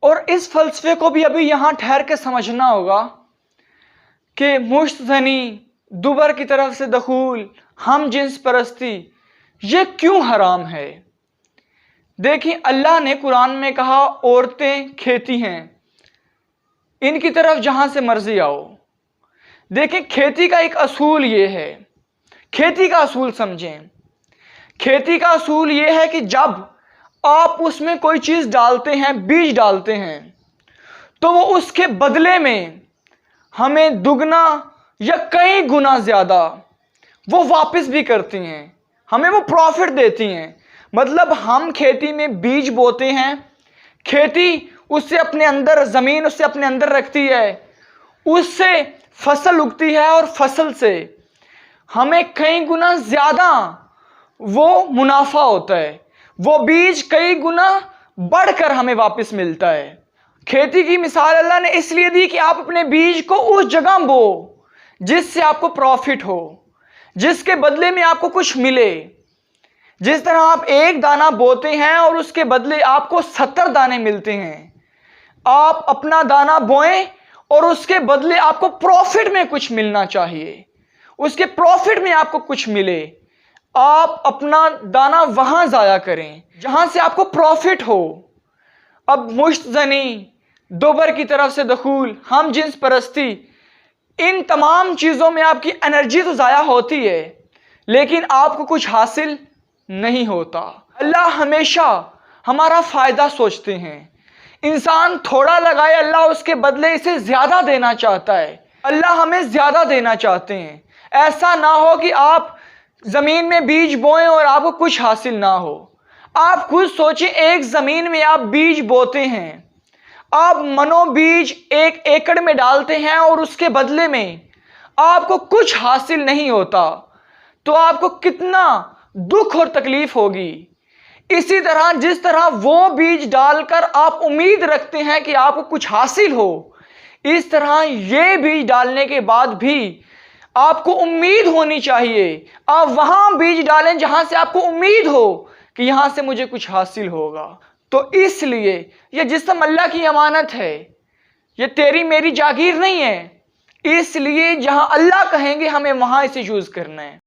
और इस फलसफे को भी अभी यहाँ ठहर के समझना होगा कि मुश्तज़नी, दुबर की तरफ से दखूल, हम जिन्स परस्ती, ये क्यों हराम है। देखिए, अल्लाह ने कुरान में कहा औरतें खेती हैं, इनकी तरफ जहाँ से मर्जी आओ। देखिए, खेती का एक असूल ये है, खेती का असूल समझें। खेती का असूल ये है कि जब आप उसमें कोई चीज़ डालते हैं, बीज डालते हैं, तो वो उसके बदले में हमें दुगना या कई गुना ज़्यादा वो वापस भी करती हैं, हमें वो प्रॉफिट देती हैं। मतलब हम खेती में बीज बोते हैं, खेती उससे अपने अंदर, ज़मीन उससे अपने अंदर रखती है, उससे फसल उगती है और फसल से हमें कई गुना ज़्यादा वो मुनाफा होता है। वो बीज कई गुना बढ़कर हमें वापस मिलता है। खेती की मिसाल अल्लाह ने इसलिए दी कि आप अपने बीज को उस जगह बो जिससे आपको प्रॉफिट हो, जिसके बदले में आपको कुछ मिले। जिस तरह आप एक दाना बोते हैं और उसके बदले आपको 70 दाने मिलते हैं, आप अपना दाना बोएं और उसके बदले आपको प्रॉफिट में कुछ मिलना चाहिए, उसके प्रॉफिट में आपको कुछ मिले। आप अपना दाना वहां जाया करें जहां से आपको प्रॉफिट हो। अब मुश्तज़नी, दोबर की तरफ से दखूल, हम जिन्स परस्ती, इन तमाम चीज़ों में आपकी एनर्जी तो ज़ाया होती है, लेकिन आपको कुछ हासिल नहीं होता। अल्लाह हमेशा हमारा फ़ायदा सोचते हैं। इंसान थोड़ा लगाए, अल्लाह उसके बदले इसे ज़्यादा देना चाहता है। अल्लाह हमें ज़्यादा देना चाहते हैं। ऐसा ना हो कि आप ज़मीन में बीज बोएं और आपको कुछ हासिल ना हो। आप खुद सोचें, एक ज़मीन में आप बीज बोते हैं, आप मनो बीज 1 एकड़ में डालते हैं और उसके बदले में आपको कुछ हासिल नहीं होता, तो आपको कितना दुख और तकलीफ होगी। इसी तरह जिस तरह वो बीज डालकर आप उम्मीद रखते हैं कि आपको कुछ हासिल हो, इस तरह ये बीज डालने के बाद भी आपको उम्मीद होनी चाहिए। आप वहां बीज डालें जहां से आपको उम्मीद हो कि यहां से मुझे कुछ हासिल होगा। तो इसलिए ये जिस्म अल्लाह की अमानत है, ये तेरी मेरी जागीर नहीं है। इसलिए जहां अल्लाह कहेंगे हमें वहां इसे यूज करना है।